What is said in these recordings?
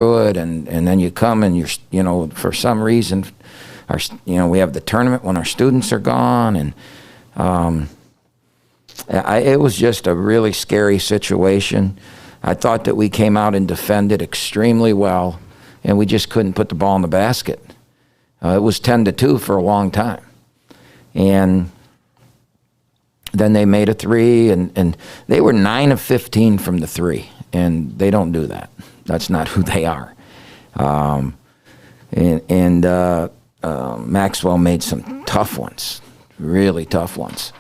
through it, and then you come and for some reason, we have the tournament when our students are gone, and it was just a really scary situation. I thought that we came out and defended extremely well, and we just couldn't put the ball in the basket. It was 10-2 for a long time. And then they made a three, and they were 9 of 15 from the three, and they don't do that. That's not who they are. Maxwell made some tough ones, really tough ones.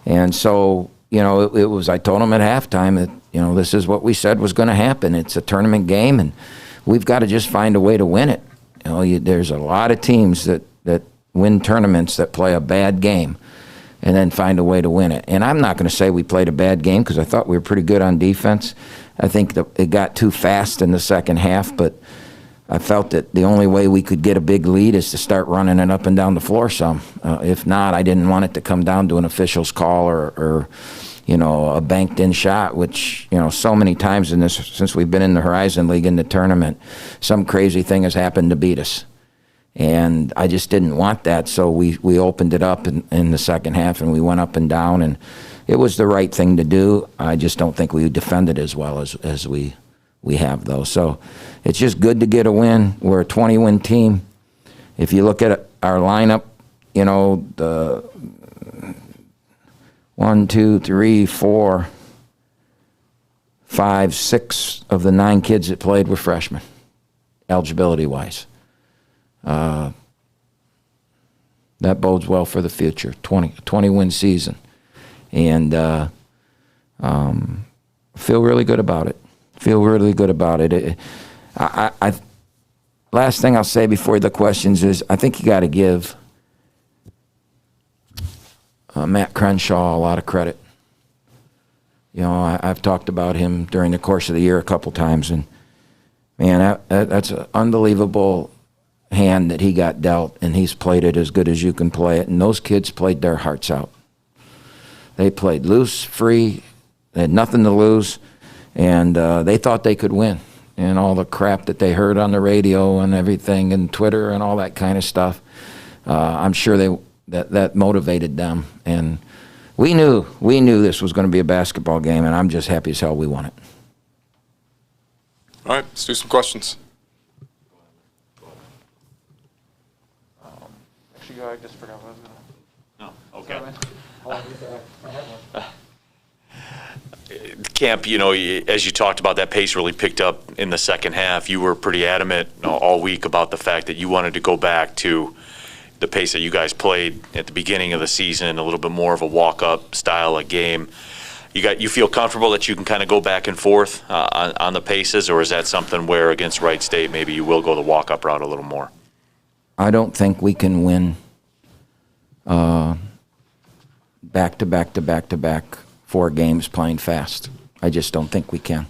And so, it was, I told him at halftime that, this is what we said was going to happen. It's a tournament game, and we've got to just find a way to win it. There's a lot of teams that win tournaments that play a bad game and then find a way to win it. And I'm not going to say we played a bad game because I thought we were pretty good on defense. I think that it got too fast in the second half, but I felt that the only way we could get a big lead is to start running it up and down the floor some. If not, I didn't want it to come down to an official's call or a banked-in shot, which, so many times since we've been in the Horizon League in the tournament, some crazy thing has happened to beat us. And I just didn't want that, so we opened it up in the second half, and we went up and down, and it was the right thing to do. I just don't think we defended as well as we have, though. So it's just good to get a win. We're a 20-win team. If you look at our lineup, the 1, 2, 3, 4, 5, 6 of the 9 kids that played were freshmen, eligibility-wise. That bodes well for the future. 20-win season, and feel really good about it. Last thing I'll say before the questions is I think you got to give Matt Crenshaw a lot of credit. I've talked about him during the course of the year a couple times, and man, that's an unbelievable hand that he got dealt, and he's played it as good as you can play it. And those kids played their hearts out. They played loose, free. They had nothing to lose, and they thought they could win. And all the crap that they heard on the radio and everything, and Twitter and all that kind of stuff, I'm sure that motivated them. And we knew this was going to be a basketball game, and I'm just happy as hell we won it. All right, let's do some questions. Actually, I just forgot what I was going to. No, okay. Camp, as you talked about, that pace really picked up in the second half. You were pretty adamant all week about the fact that you wanted to go back to the pace that you guys played at the beginning of the season, a little bit more of a walk-up style of game. You feel comfortable that you can kind of go back and forth on the paces, or is that something where against Wright State maybe you will go the walk-up route a little more? I don't think we can win back-to-back 4 games playing fast. I just don't think we can.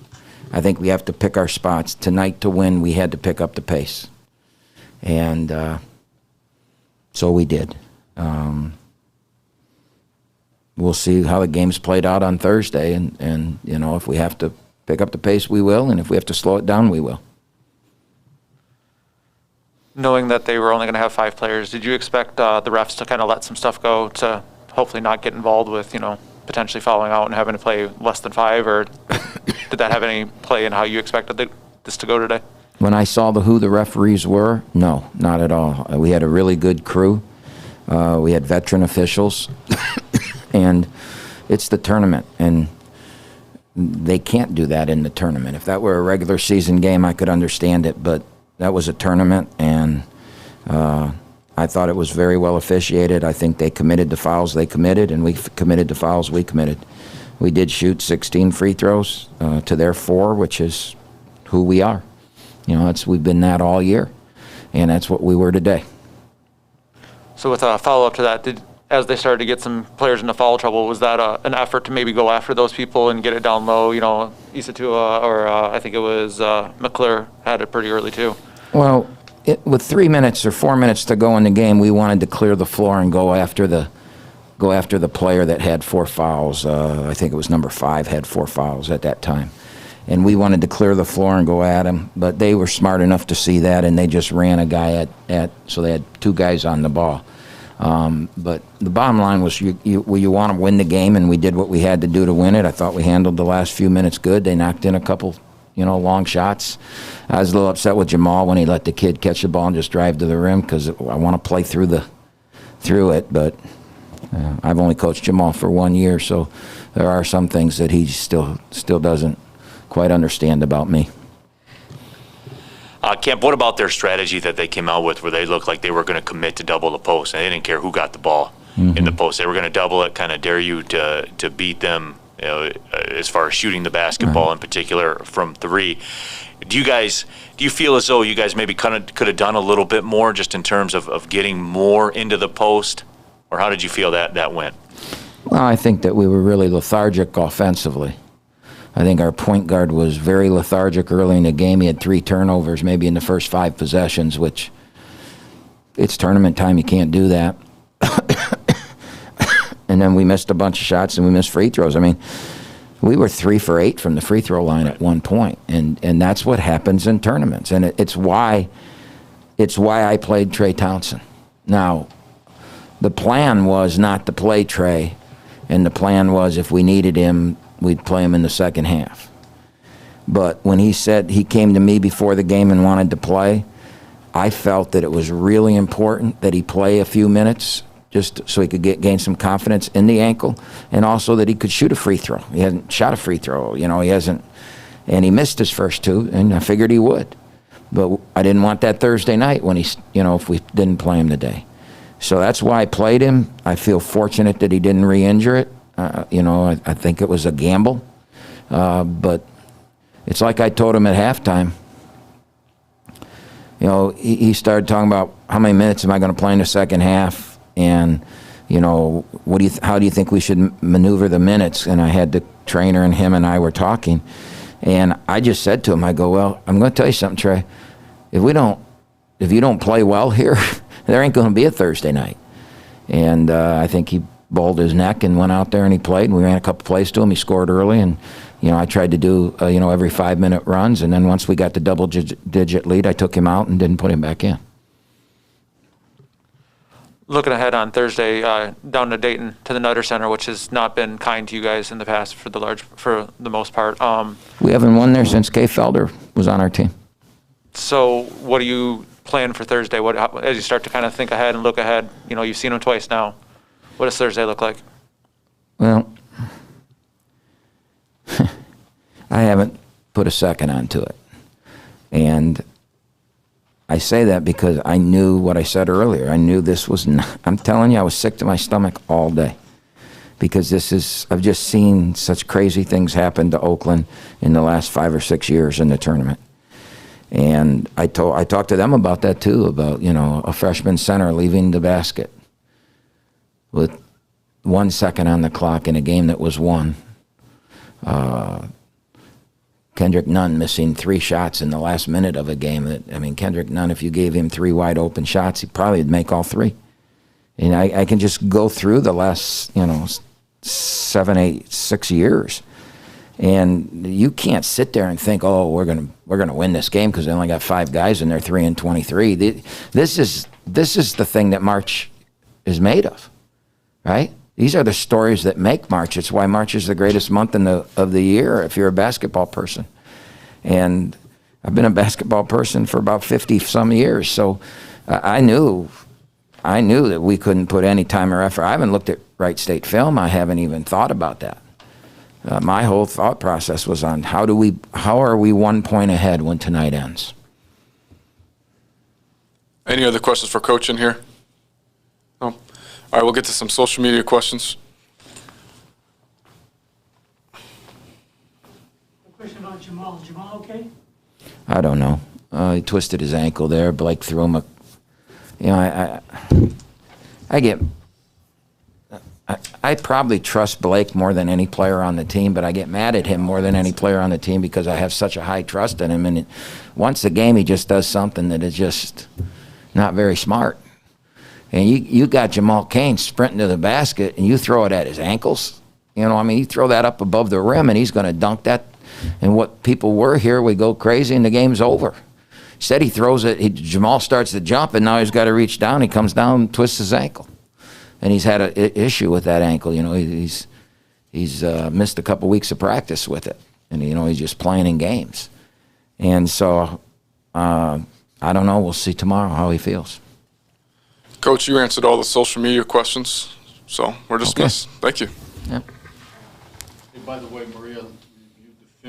I think we have to pick our spots. Tonight to win, we had to pick up the pace. And so we did. We'll see how the game's played out on Thursday, and if we have to pick up the pace, we will, and if we have to slow it down, we will. Knowing that they were only going to have 5 players, did you expect the refs to kind of let some stuff go to hopefully not get involved with, potentially fouling out and having to play less than 5, or did that have any play in how you expected this to go today? When I saw who the referees were, no, not at all. We had a really good crew. We had veteran officials, and it's the tournament, and they can't do that in the tournament. If that were a regular season game, I could understand it, but that was a tournament, and I thought it was very well officiated. I think they committed the fouls they committed, and we committed the fouls we committed. We did shoot 16 free throws to their 4, which is who we are. We've been that all year, and that's what we were today. So with a follow-up to that, as they started to get some players into foul trouble, was that an effort to maybe go after those people and get it down low? IUPUI or I think it was McClure had it pretty early too. Well, with 3 minutes or 4 minutes to go in the game, we wanted to clear the floor and go after the player that had 4 fouls. I think it was number 5 had 4 fouls at that time. and we wanted to clear the floor and go at him, but they were smart enough to see that, and they just ran a guy so they had 2 guys on the ball. But the bottom line was you want to win the game, and we did what we had to do to win it. I thought we handled the last few minutes good. They knocked in a couple, long shots. I was a little upset with Jamal when he let the kid catch the ball and just drive to the rim, because I want to play through it, but I've only coached Jamal for 1 year, so there are some things that he still doesn't quite understand about me. Kemp, what about their strategy that they came out with where they looked like they were going to commit to double the post, and they didn't care who got the ball in the post? They were going to double it, kind of dare you to beat them, as far as shooting the basketball in particular from 3. Do you feel as though you guys maybe could have done a little bit more just in terms of getting more into the post? Or how did you feel that went? Well, I think that we were really lethargic offensively. I think our point guard was very lethargic early in the game. He had 3 turnovers maybe in the first 5 possessions, which it's tournament time. You can't do that. And then we missed a bunch of shots and we missed free throws. I mean, we were 3 for 8 from the free throw line at one point, and that's what happens in tournaments. And it's why I played Trey Townsend. Now, the plan was not to play Trey, and the plan was if we needed him, we'd play him in the second half. But when he said he came to me before the game and wanted to play, I felt that it was really important that he play a few minutes just so he could gain some confidence in the ankle, and also that he could shoot a free throw. He hasn't shot a free throw, he hasn't, and he missed his first 2, and I figured he would. But I didn't want that Thursday night when if we didn't play him today. So that's why I played him. I feel fortunate that he didn't re-injure it. I think it was a gamble. But it's like I told him at halftime. He started talking about how many minutes am I going to play in the second half, and how do you think we should maneuver the minutes? And I had the trainer, and him and I were talking, and I just said to him, I go, well, I'm going to tell you something, Trey. If you don't play well here, there ain't going to be a Thursday night. And I think he balled his neck and went out there and he played, and we ran a couple plays to him. He scored early, and I tried to do every 5-minute runs, and then once we got the double-digit lead, I took him out and didn't put him back in. Looking ahead on Thursday, down to Dayton to the Nutter Center, which has not been kind to you guys in the past for the most part. We haven't won there since Kay Felder was on our team. So what do you plan for Thursday? As you start to kind of think ahead and look ahead, you've seen them twice now. What does Thursday look like? Well, I haven't put a second onto it. And I say that because I knew what I said earlier. I knew this was not, I'm telling you, I was sick to my stomach all day. Because I've just seen such crazy things happen to Oakland in the last 5 or 6 years in the tournament. And I talked to them about that too, about, a freshman center leaving the basket with 1 second on the clock in a game that was won. Kendrick Nunn missing 3 shots in the last minute of a game. Kendrick Nunn, if you gave him 3 wide open shots, he probably would make all 3. And I can just go through the last, 7, 8, 6 years. And you can't sit there and think, oh, we're gonna win this game because they only got 5 guys and they're 3-23. This is the thing that March is made of, right? These are the stories that make March. It's why March is the greatest month of the year if you're a basketball person. And I've been a basketball person for about 50-some years, so I knew that we couldn't put any time or effort. I haven't looked at Wright State film. I haven't even thought about that. My whole thought process was on how are we 1 point ahead when tonight ends? Any other questions for Coach in here? No? All right, we'll get to some social media questions. A question about Jamal. Jamal okay? I don't know. He twisted his ankle there. Blake threw him I probably trust Blake more than any player on the team, but I get mad at him more than any player on the team because I have such a high trust in him. And once a game, he just does something that is just not very smart. And you got Jamal Cain sprinting to the basket, and you throw it at his ankles. You throw that up above the rim, and he's going to dunk that. And what people were here, we go crazy and the game's over. Instead, he throws it. Jamal starts to jump, and now he's got to reach down. He comes down and twists his ankle, and he's had an issue with that ankle. You know, he's missed a couple weeks of practice with it, and you know he's just playing in games. And so I don't know. We'll see tomorrow how he feels. Coach, you answered all the social media questions, so we're dismissed. Thank you. Yep. Hey, by the way, Maria,